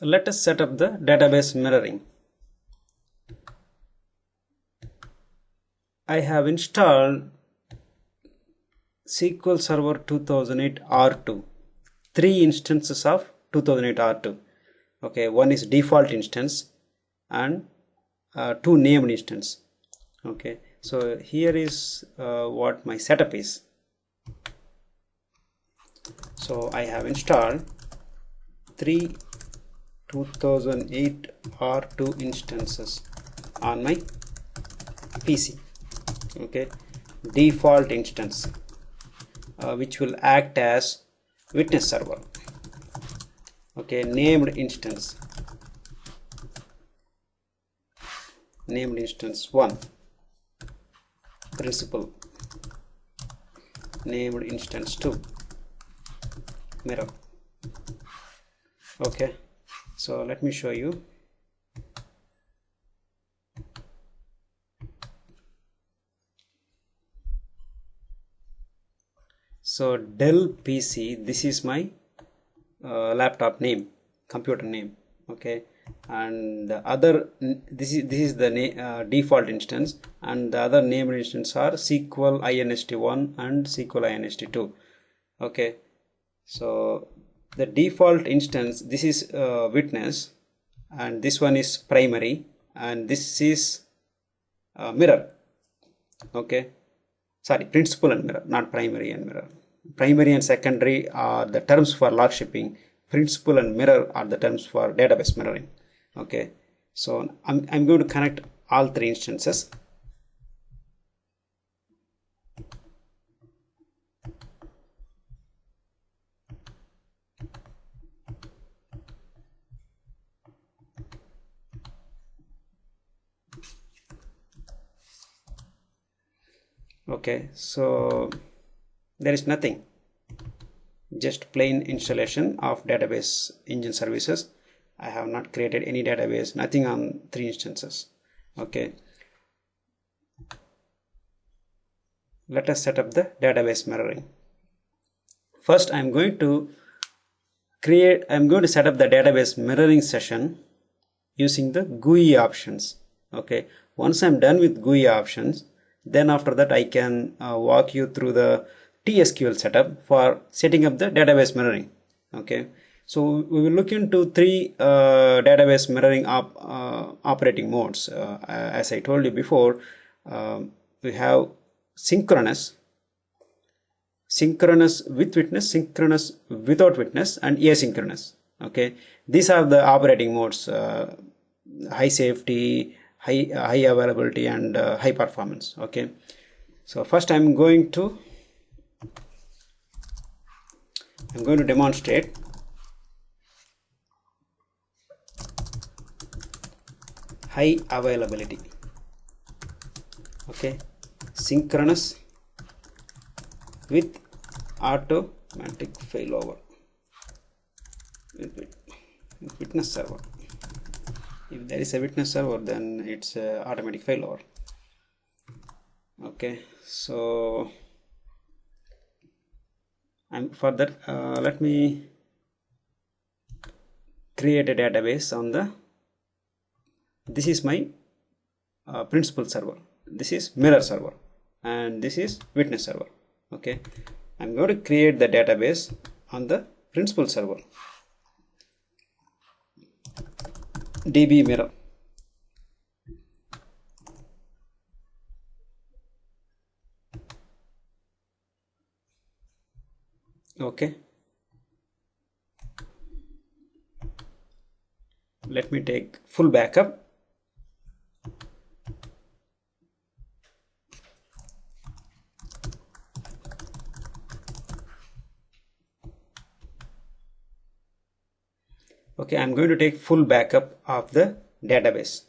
Let us set up the database mirroring. I have installed SQL Server 2008 R2, 3 instances of 2008 R2. Okay, one is default instance and 2 named instance. Okay, so here is what my setup is. So I have installed 3 2008 R2 instances on my PC. Okay, default instance which will act as witness server. Okay, named instance 1, principal, named instance 2, mirror. Okay, so let me show you. So Dell PC, this is my laptop name, computer name. Okay, and the other, this is the default instance, and the other named instance are SQL inst1 and SQL inst2. Okay, so the default instance, this is witness, and this one is primary, and this is mirror. Okay, sorry, principal and mirror, not primary and mirror. Primary and secondary are the terms for log shipping. Principal and mirror are the terms for database mirroring. Okay, so I'm going to connect all 3 instances. Okay, so there is nothing, just plain installation of database engine services. I have not created any database, nothing on 3 instances. Okay, let us set up the database mirroring. First I'm going to set up the database mirroring session using the GUI options. Okay, once I'm done with GUI options, then after that I can walk you through the TSQL setup for setting up the database mirroring. Okay, so we will look into 3 database mirroring operating modes. As I told you before, we have synchronous with witness, synchronous without witness, and asynchronous. Okay, these are the operating modes: high safety, high availability, and high performance. Okay, so first I'm going to demonstrate high availability. Okay, synchronous with automatic failover with witness server. If there is a witness server, then it's automatic failover. Okay, so for that let me create a database on the, this is my principal server, this is mirror server, and this is witness server. Okay, I'm going to create the database on the principal server, db mirror. Okay, let me take full backup. Okay, I'm going to take full backup of the database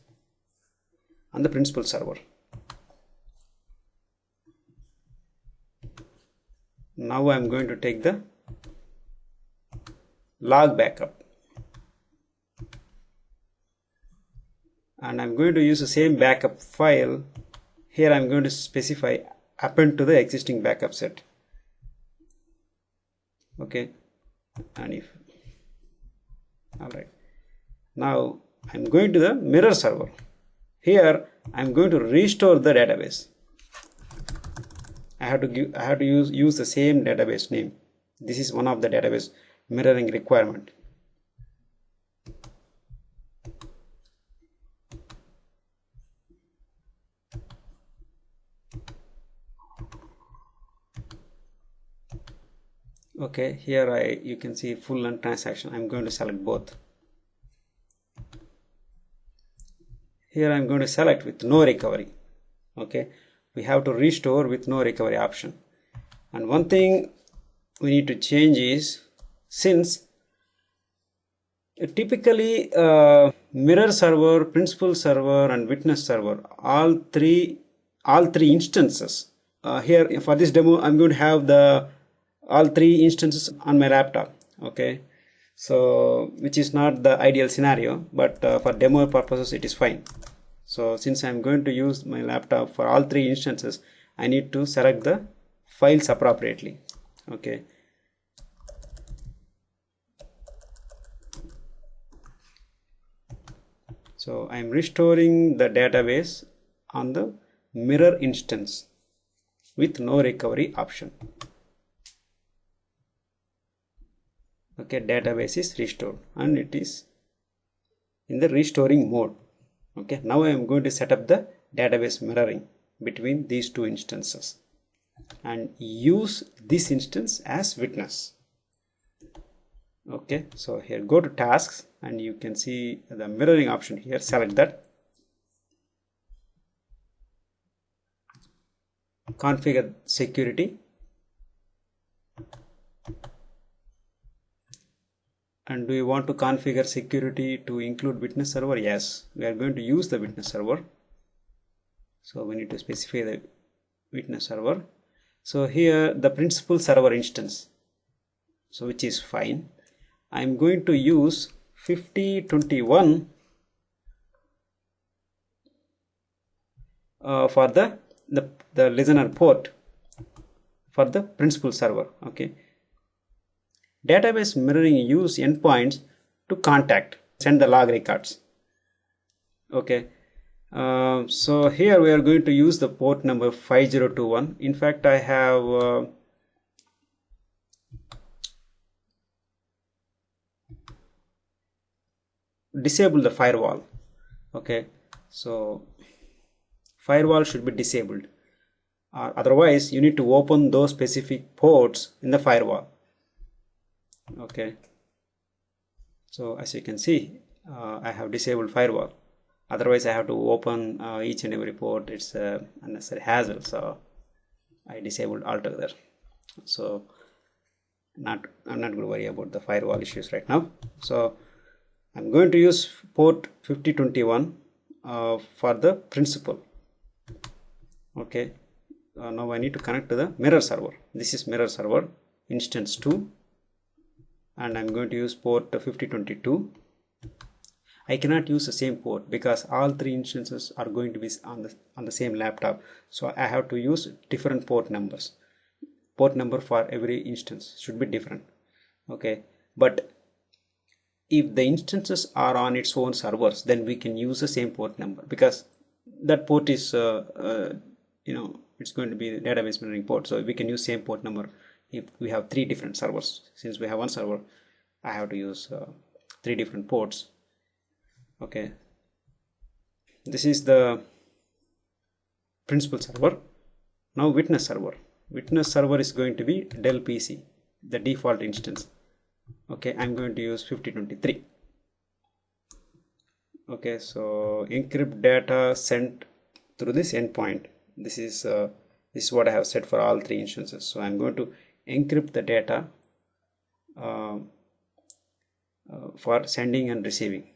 on the principal server. Now I'm going to take the log backup, and I'm going to use the same backup file. Here I'm going to specify append to the existing backup set. Okay, and if, all right, Now I'm going to the mirror server. Here I'm going to restore the database. I have to use the same database name. This is one of the database mirroring requirement. Okay, here you can see full and transaction. I'm going to select both. Here I'm going to select with no recovery. Okay, we have to restore with no recovery option. And one thing we need to change is, since typically mirror server, principal server and witness server, all three instances. Here for this demo I'm going to have all three instances on my laptop. Okay, so which is not the ideal scenario, but for demo purposes it is fine. So since I'm going to use my laptop for all three instances, I need to select the files appropriately. Okay, so I'm restoring the database on the mirror instance with no recovery option. Okay, database is restored and it is in the restoring mode. Okay, now I am going to set up the database mirroring between these two instances and use this instance as witness. Okay, so here go to tasks and you can see the mirroring option here. Select that, configure security, and do you want to configure security to include witness server? Yes, we are going to use the witness server, so we need to specify the witness server. So here the principal server instance, so which is fine. I'm going to use 5021 for the listener port for the principal server. Okay, database mirroring use endpoints to contact, send the log records. Okay, so here we are going to use the port number 5021. In fact, I have disabled the firewall. Okay, so firewall should be disabled, otherwise you need to open those specific ports in the firewall. Okay, so as you can see, I have disabled firewall, otherwise I have to open each and every port. It's a unnecessary hassle, so I disabled altogether. So I'm not going to worry about the firewall issues right now. So I'm going to use port 5021 for the principal. Okay, now I need to connect to the mirror server. This is mirror server instance 2, and I'm going to use port 5022. I cannot use the same port because all three instances are going to be on the same laptop, so I have to use different port numbers. Port number for every instance should be different. Okay, but if the instances are on its own servers, then we can use the same port number, because that port is it's going to be the database mirroring port, so we can use same port number. If we have three different servers, since we have one server, I have to use three different ports. Okay, this is the principal server. Now witness server. Witness server is going to be Dell PC, the default instance. Okay, I'm going to use 5023. Okay, so encrypt data sent through this endpoint. This is what I have set for all three instances. So I'm going to encrypt the data for sending and receiving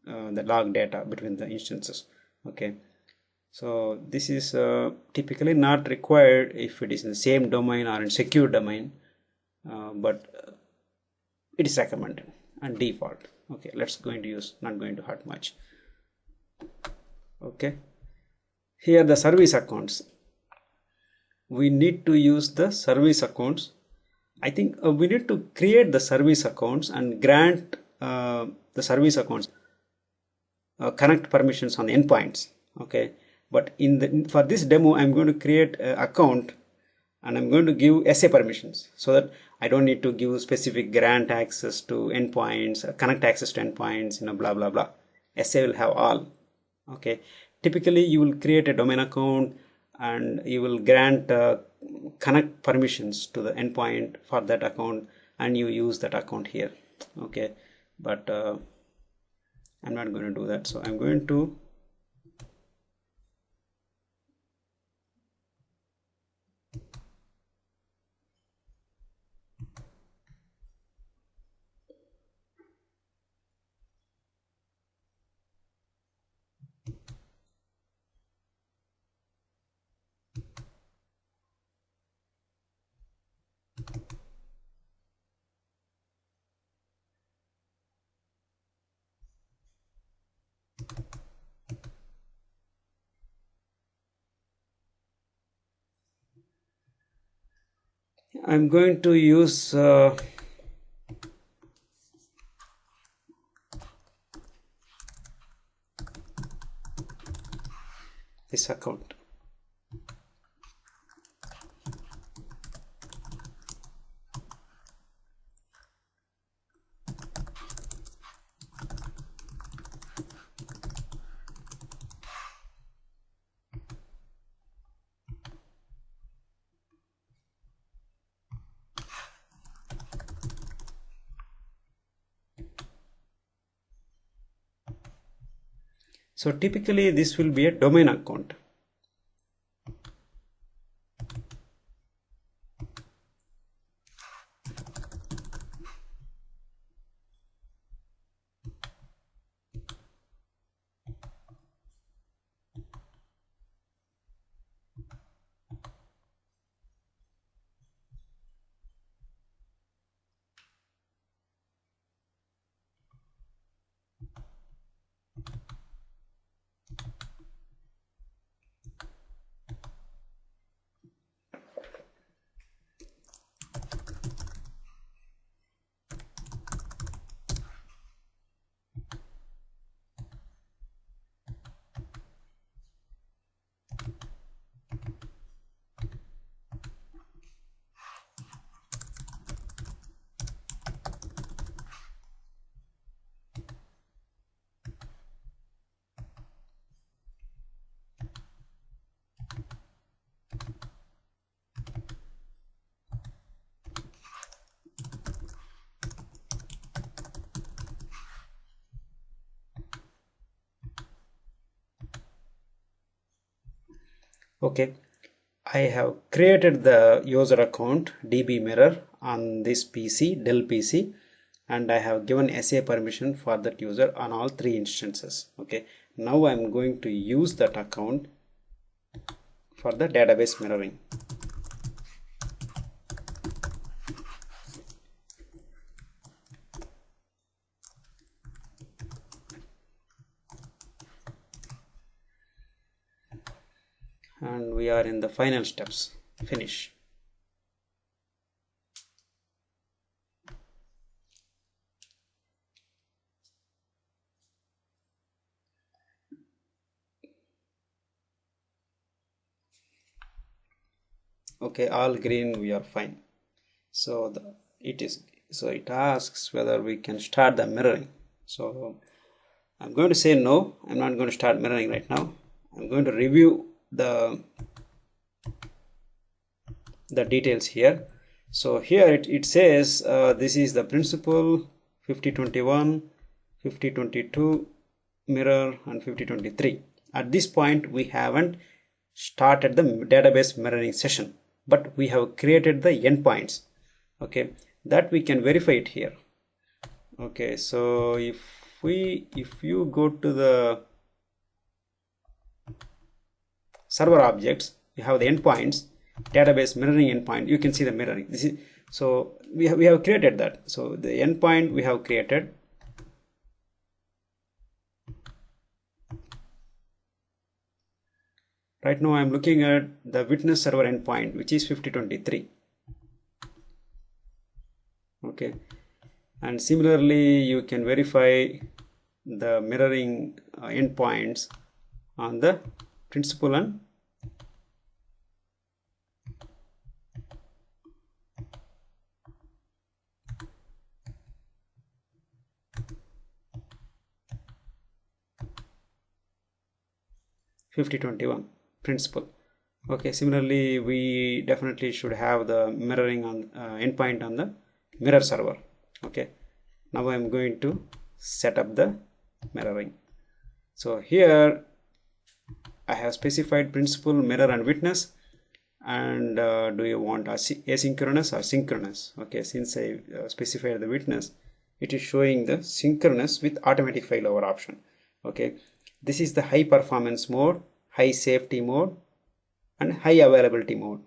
the log data between the instances. Okay, so this is typically not required if it is in the same domain or in secure domain, but it is recommended and default. Okay, let's going to use, not going to hurt much. Okay, here the service accounts. We need to use the service accounts. I think we need to create the service accounts and grant the service accounts. connect permissions on the endpoints. Okay, but for this demo I'm going to create an account and I'm going to give SA permissions so that I don't need to give specific grant access to endpoints, connect access to endpoints, blah blah blah. SA will have all. Okay, typically you will create a domain account and you will grant connect permissions to the endpoint for that account, and you use that account here. Okay, but I'm not going to do that, so I'm going to use this account. So typically this will be a domain account. Okay, I have created the user account DB mirror on this PC, Dell PC, and I have given SA permission for that user on all 3 instances. Okay, now I'm going to use that account for the database mirroring. And we are in the final steps. Finish. Okay, all green, we are fine. So it asks whether we can start the mirroring. So I'm going to say no, I'm not going to start mirroring right now. I'm going to review the details here. So here it says this is the principal 5021, 5022 mirror and 5023. At this point we haven't started the database mirroring session, but we have created the endpoints. Okay, that we can verify it here. Okay, so if you go to the server objects, you have the endpoints, database mirroring endpoint, you can see the mirroring. This is, so we have created that. So the endpoint we have created. Right now I'm looking at the witness server endpoint, which is 5023. Okay, and similarly you can verify the mirroring endpoints on the principal and principal. Okay, similarly we definitely should have the mirroring on endpoint on the mirror server. Okay, now I'm going to set up the mirroring. So here I have specified principal, mirror and witness, and do you want asynchronous or synchronous? Okay, since I specified the witness, it is showing the synchronous with automatic failover option. Okay, this is the high performance mode, high safety mode and high availability mode.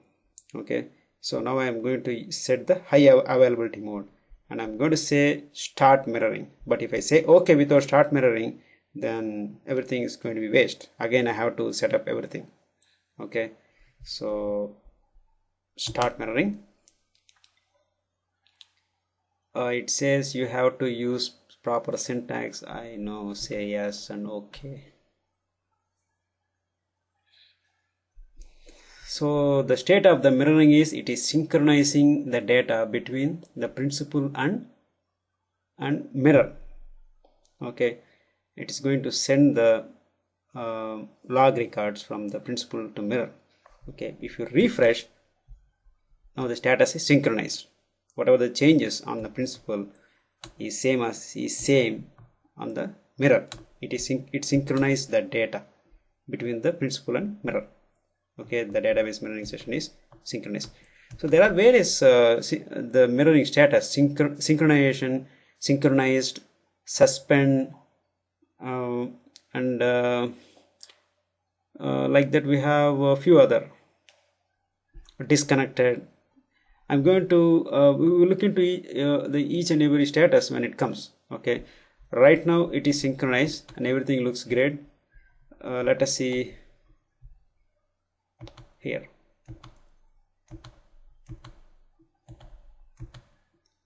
Okay, so now I am going to set the high availability mode and I'm going to say start mirroring. But if I say okay without start mirroring, then everything is going to be waste. Again I have to set up everything. Okay, so start mirroring. It says you have to use proper syntax. I know, say yes and okay. So the state of the mirroring is it is synchronizing the data between the principal and mirror. Okay, it is going to send the log records from the principal to mirror. Okay, if you refresh, now the status is synchronized. Whatever the changes on the principal is same on the mirror. It synchronized the data between the principal and mirror. Okay, the database mirroring session is synchronized. So there are various the mirroring status: synchronization, synchronized, suspend, and like that we have a few other. Disconnected. I'm going to we will look into each and every status when it comes. Okay, right now it is synchronized and everything looks great. Let us see here.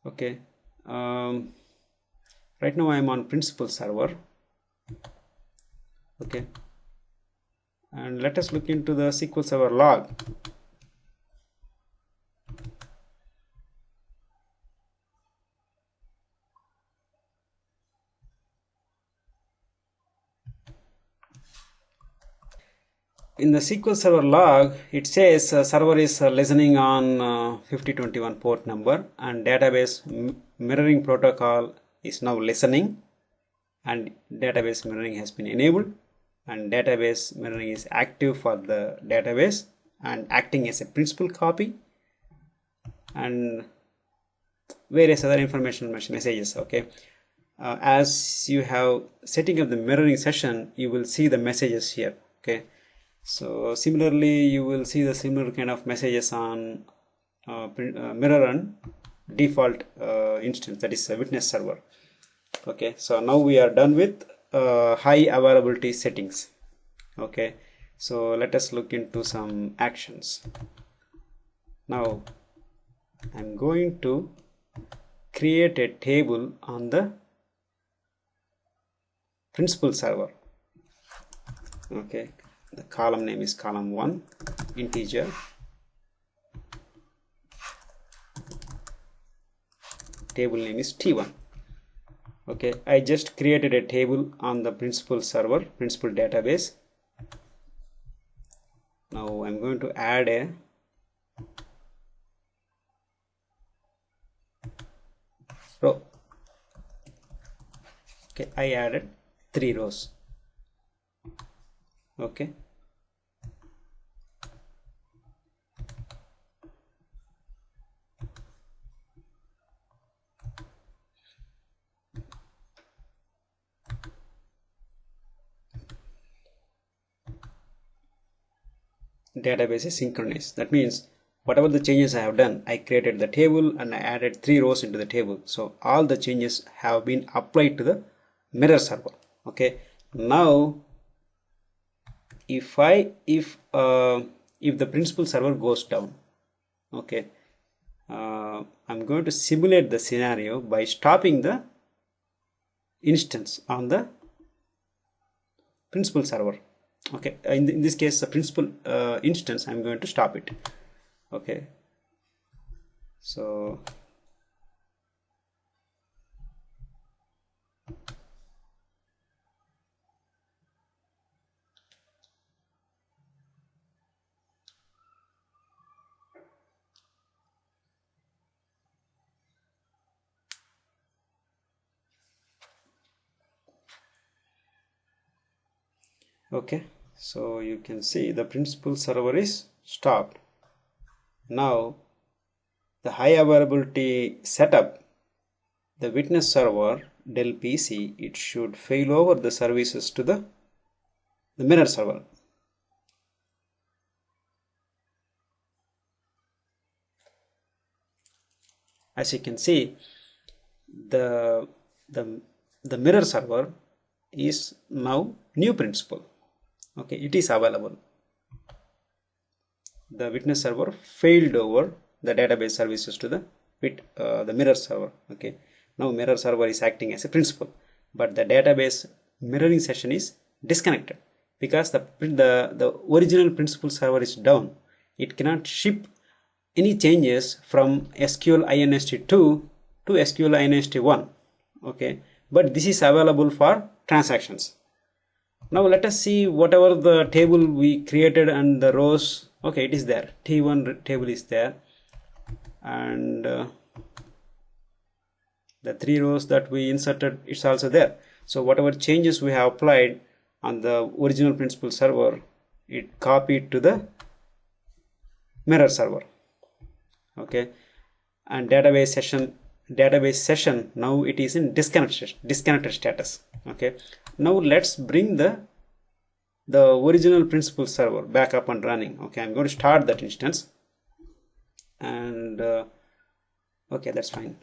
Okay, right now I am on principal server. Okay, and let us look into the SQL Server log. In the SQL Server log, it says server is listening on 5021 port number and database mirroring protocol is now listening and database mirroring has been enabled and database mirroring is active for the database and acting as a principal copy and various other information messages. Okay, as you have setting up the mirroring session, you will see the messages here. Okay, so similarly you will see the similar kind of messages on mirror and default instance, that is a witness server. Okay, so now we are done with high availability settings. Okay, so let us look into some actions. Now I'm going to create a table on the principal server. Okay, the column name is column 1, integer. Table name is T1. Okay, I just created a table on the principal server, principal database. Now I'm going to add a row. Okay, I added 3 rows. Okay, database is synchronized. That means whatever the changes I have done, I created the table and I added 3 rows into the table. So all the changes have been applied to the mirror server. Okay, now if the principal server goes down, okay, I'm going to simulate the scenario by stopping the instance on the principal server. Okay, in this case the principal instance, I'm going to stop it. Okay, so okay, so you can see the principal server is stopped. Now the high availability setup, the witness server Dell PC, it should fail over the services to the mirror server. As you can see, the mirror server is now new principal. Okay, it is available. The witness server failed over the database services to the mirror server. Okay, now mirror server is acting as a principal, but the database mirroring session is disconnected because the original principal server is down. It cannot ship any changes from SQL INST2 to SQL INST1. Okay, but this is available for transactions. Now let us see whatever the table we created and the rows. Okay, it is there. T1 table is there, and the 3 rows that we inserted, it's also there. So whatever changes we have applied on the original principal server, it copied to the mirror server. Okay, and database session now it is in disconnected status. Okay, now let's bring the original principal server back up and running. Okay, I'm going to start that instance, and okay, that's fine.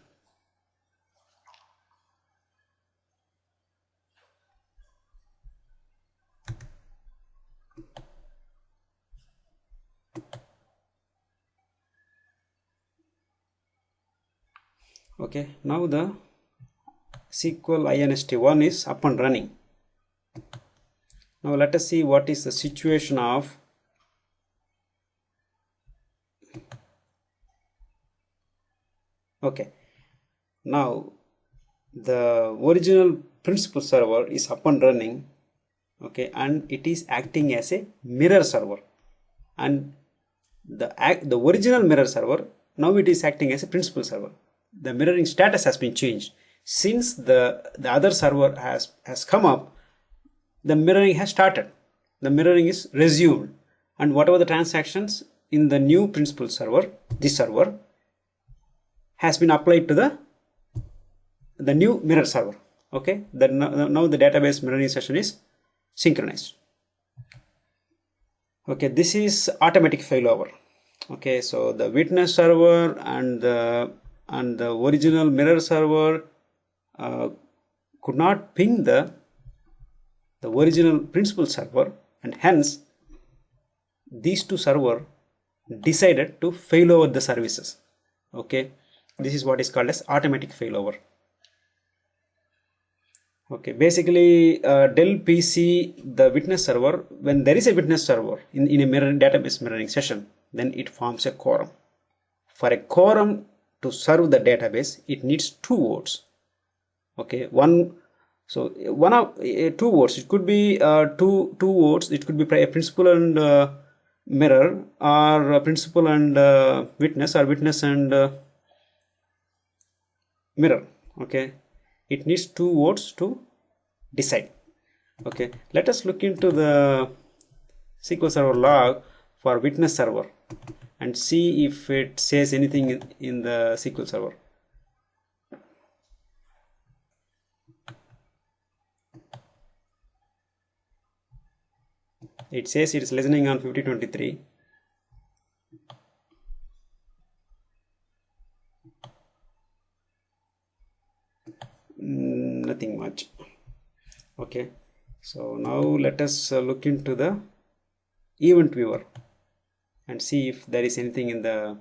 Okay, now the SQL INST1 is up and running. Now let us see what is the situation of okay, now the original principal server is up and running. Okay, and it is acting as a mirror server, and the original mirror server, now it is acting as a principal server. The mirroring status has been changed. Since the other server has come up, the mirroring has started. The mirroring is resumed, and whatever the transactions in the new principal server, this server, has been applied to the new mirror server. Okay, now the database mirroring session is synchronized. Okay, this is automatic failover. Okay, so the witness server and the original mirror server could not ping the original principal server, and hence these two servers decided to fail over the services. Okay, this is what is called as automatic failover. Okay, basically Dell PC, the witness server, when there is a witness server in a database mirroring session, then it forms a quorum. For a quorum to serve the database, it needs 2 votes. Okay, one of 2 votes. It could be two votes. It could be a principal and mirror, or a principal and witness, or witness and mirror. Okay, it needs 2 votes to decide. Okay, let us look into the SQL Server log for witness server and see if it says anything in the SQL Server. It says it is listening on 5023. Nothing much. Okay, so now let us look into the event viewer and see if there is anything in the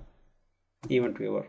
event viewer.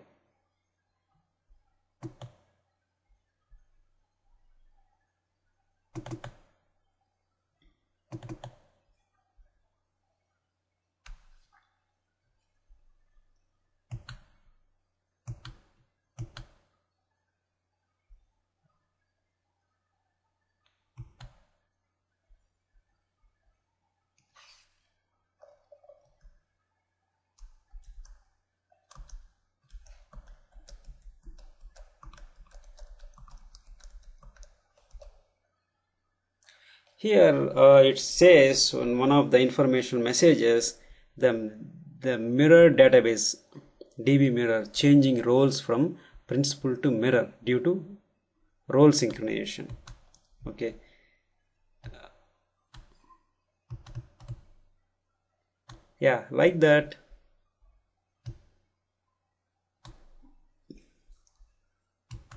Here it says on one of the information messages, the mirror database DB mirror changing roles from principal to mirror due to role synchronization. Okay. Yeah, like that.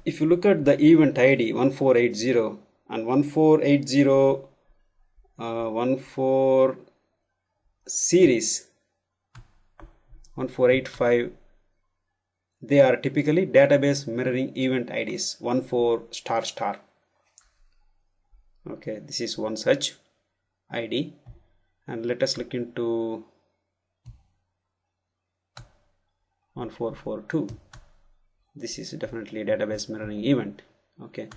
If you look at the event ID 1480 and 1480 14 series 1485, they are typically database mirroring event IDs 14 star star. Okay, this is one such ID, and let us look into 1442. This is definitely a database mirroring event. Okay,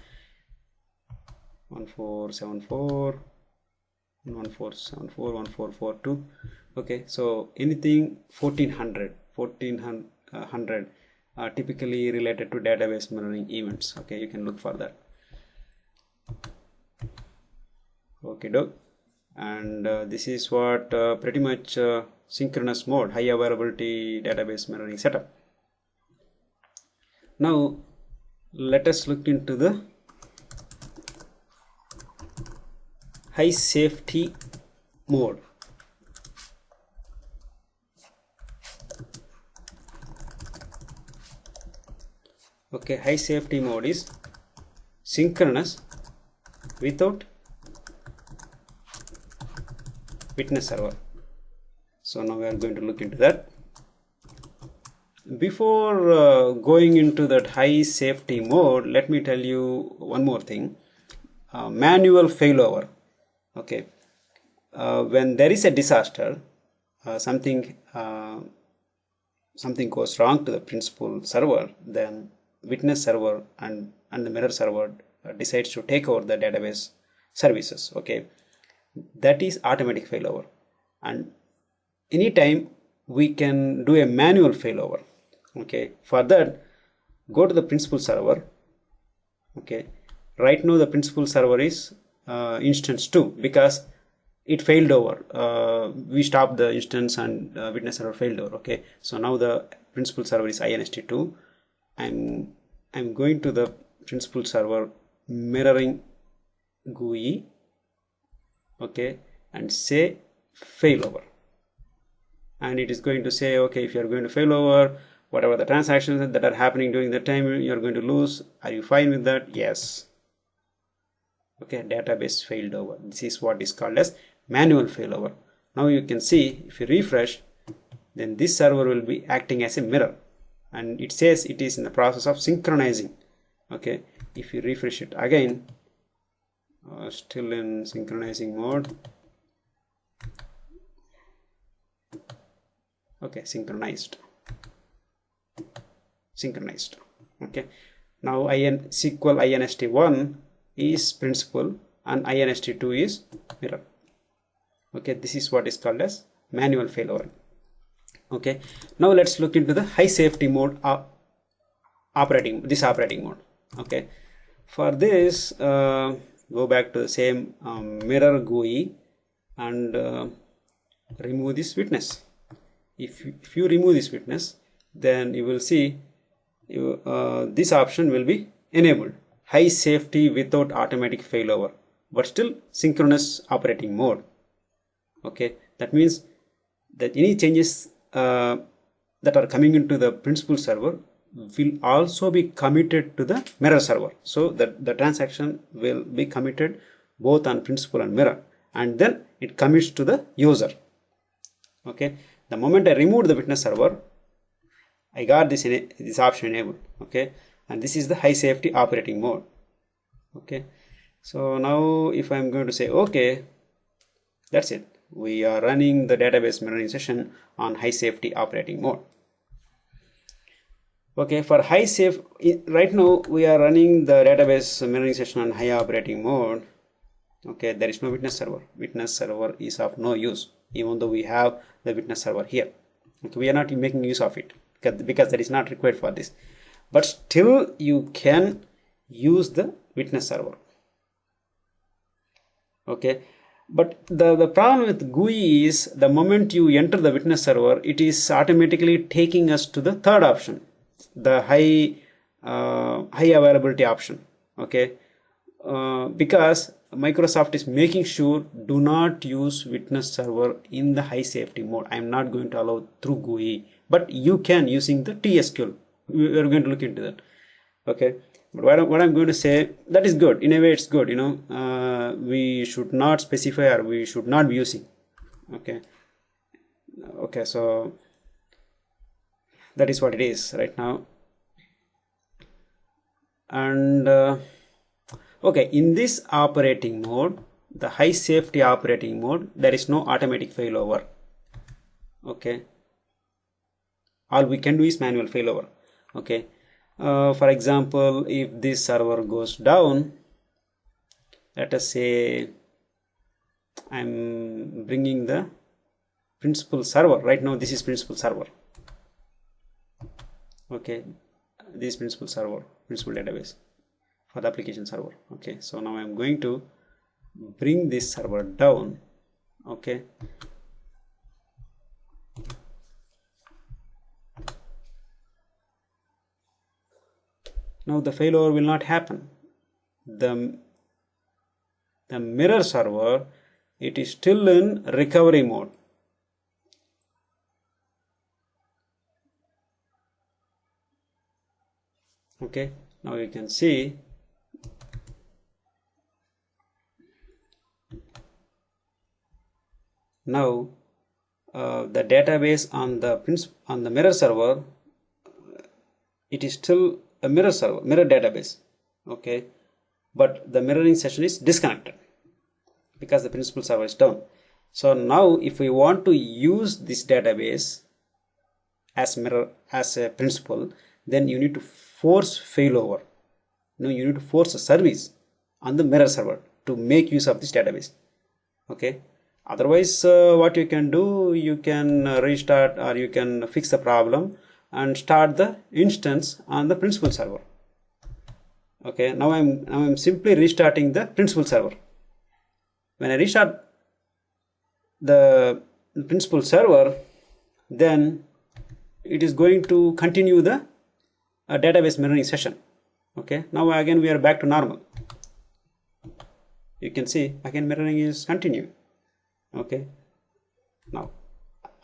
1474, 1474, 1442. Okay, so anything 1400 are typically related to database mirroring events. Okay, you can look for that. Okay, doc. And this is what pretty much synchronous mode, high availability database mirroring setup. Now let us look into the high safety mode. Okay, high safety mode is synchronous without witness server. So now we are going to look into that. Before going into that high safety mode, let me tell you one more thing. Manual failover. Okay, when there is a disaster, something goes wrong to the principal server, then witness server and the mirror server decides to take over the database services. Okay, that is automatic failover, and anytime we can do a manual failover. Okay, for that, go to the principal server. Okay, right now the principal server is instance 2 because it failed over. We stopped the instance and witness server failed over. Okay, so now the principal server is inst2. I'm going to the principal server mirroring GUI. Okay, and say failover, and it is going to say, okay, if you are going to fail over, whatever the transactions that are happening during that time, you are going to lose. Are you fine with that? Yes. Okay, database failed over. This is what is called as manual failover. Now you can see, if you refresh, then this server will be acting as a mirror, and it says it is in the process of synchronizing. Okay, if you refresh it again, still in synchronizing mode. Okay, synchronized. Okay, now SQL inst1 is principal and inst2 is mirror. Okay, this is what is called as manual failover. Okay, now let's look into the high safety mode operating mode. Okay, for this go back to the same mirror GUI and remove this witness. If you remove this witness, then you will see this option will be enabled, high safety without automatic failover, but still synchronous operating mode. Okay, that means that any changes that are coming into the principal server will also be committed to the mirror server, so that the transaction will be committed both on principal and mirror, and then it commits to the user. Okay, the moment I removed the witness server, I got this option enabled. Okay, and this is the high safety operating mode. Okay, so now if I'm going to say okay, that's it. We are running the database mirroring session on high safety operating mode. Okay, for high safe, right now we are running the database mirroring session on high operating mode. Okay, there is no witness server. Witness server is of no use, even though we have the witness server here. Okay, we are not making use of it because that is not required for this, but still you can use the witness server. Okay, but the problem with GUI is the moment you enter the witness server, it is automatically taking us to the third option, the high availability option. Okay, because Microsoft is making sure do not use witness server in the high safety mode. I am not going to allow through GUI, but you can using the TSQL. We are going to look into that. Okay, but what I'm going to say, that is good. In a way, it's good. We should not specify or we should not be using. Okay, okay, so that is what it is right now. And okay, in this operating mode, the high safety operating mode, there is no automatic failover. Okay, all we can do is manual failover. Okay, for example, if this server goes down, let us say I'm bringing the principal server. Right now this is principal server. Okay, this principal server, principal database for the application server. Okay, so now I'm going to bring this server down. Okay, now the failover will not happen. The mirror server, it is still in recovery mode. Okay, now you can see now the database on the mirror server, it is still a mirror server, mirror database. Okay, but the mirroring session is disconnected because the principal server is down. So now if we want to use this database as mirror, as a principal, then you need to force failover. You need to force a service on the mirror server to make use of this database. Okay, otherwise what you can do, you can restart or you can fix the problem and start the instance on the principal server. Okay, now I'm simply restarting the principal server. When I restart the principal server, then it is going to continue the database mirroring session. Okay, now again we are back to normal. You can see again mirroring is continuing. Okay, now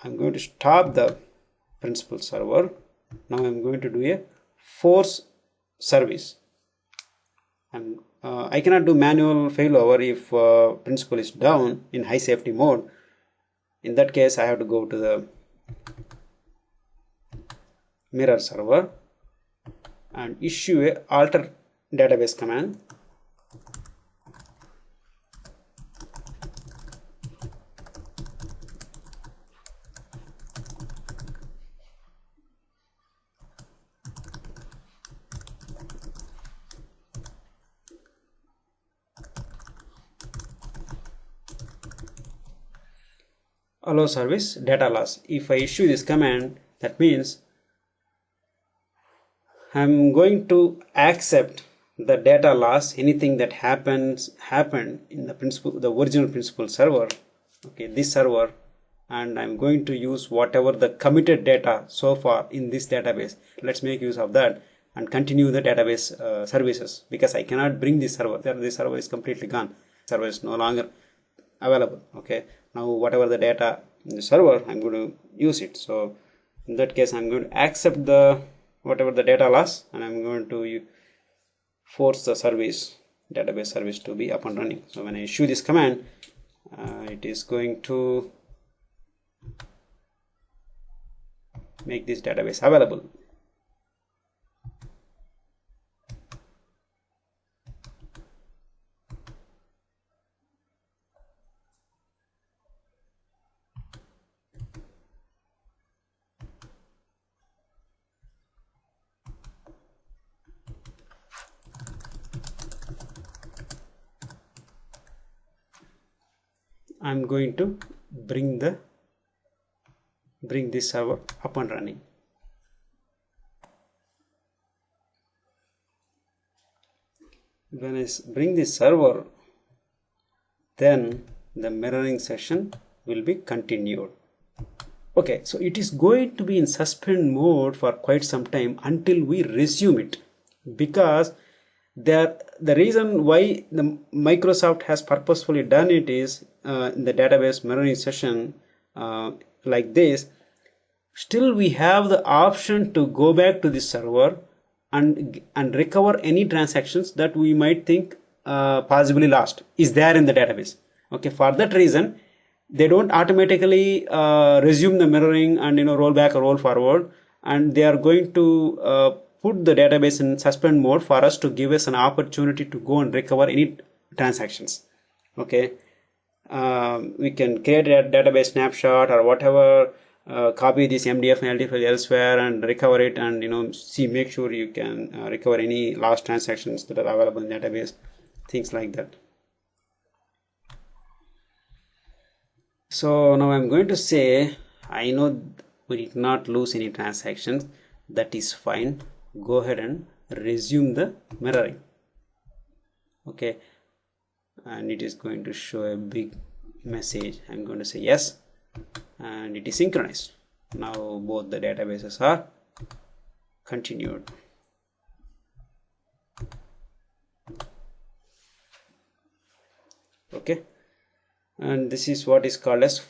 I'm going to stop the principal server. Now I'm going to do a force service. I cannot do manual failover if principal is down in high safety mode. In that case, I have to go to the mirror server and issue a alter database command. Allow service data loss. If I issue this command, that means I'm going to accept the data loss, anything that happened in the original principal server. Okay, this server, and I'm going to use whatever the committed data so far in this database. Let's make use of that and continue the database services, because I cannot bring this server there. This server is completely gone. Server is no longer available. Okay, now whatever the data in the server, I'm going to use it. So in that case, I'm going to accept the whatever the data loss, and I'm going to force the service, database service, to be up and running. So when I issue this command, it is going to make this database available. I'm going to bring this server up and running. When I bring this server then the mirroring session will be continued. Okay, so it is going to be in suspend mode for quite some time until we resume it, because the reason why the Microsoft has purposefully done it is in the database mirroring session like this. Still we have the option to go back to the server and recover any transactions that we might think possibly lost is there in the database. Okay, for that reason they don't automatically resume the mirroring and roll back or roll forward, and they are going to put the database in suspend mode for us to give us an opportunity to go and recover any transactions. Okay, we can create a database snapshot or whatever, copy this MDF and LD file elsewhere and recover it, and make sure you can recover any lost transactions that are available in the database, things like that. So now I'm going to say, I know we did not lose any transactions, that is fine. Go ahead and resume the mirroring. Okay, and it is going to show a big message. I'm going to say yes, and it is synchronized. Now both the databases are continued. Okay, and this is what is called as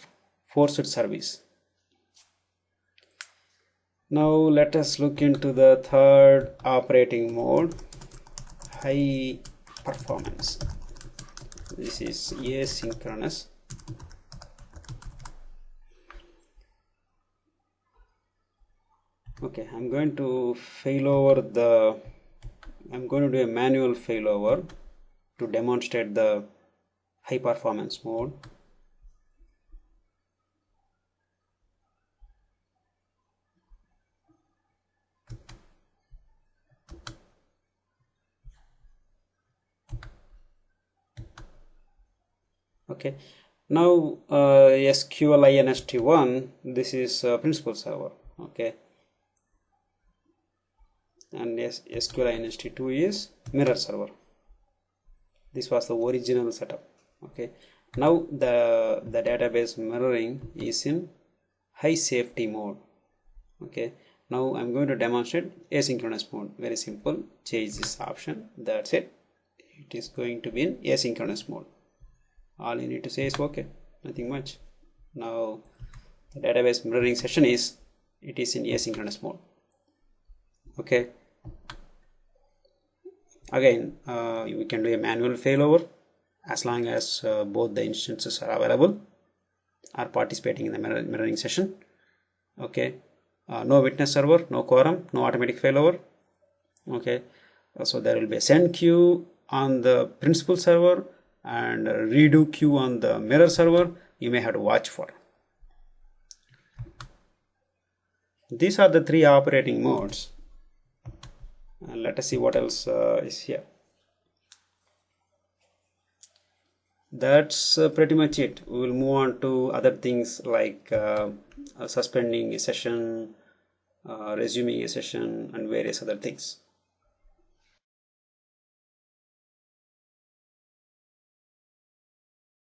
forced service. Now let us look into the third operating mode, high performance. This is asynchronous. Okay, I'm going to do a manual failover to demonstrate the high performance mode. Okay, now SQL INST1, this is principal server. Okay, and SQL INST2 is mirror server. This was the original setup. Okay, now the database mirroring is in high safety mode. Okay, now I'm going to demonstrate asynchronous mode. Very simple, change this option, that's it. It is going to be in asynchronous mode. All you need to say is okay, nothing much. Now the database mirroring session is in asynchronous mode. Okay, again we can do a manual failover as long as both the instances are available, are participating in the mirroring session. Okay, no witness server, no quorum, no automatic failover. Okay, so there will be a send queue on the principal server and a redo queue on the mirror server. You may have to watch for. These are the three operating modes, and let us see what else is here. That's pretty much it. We will move on to other things like suspending a session, resuming a session, and various other things.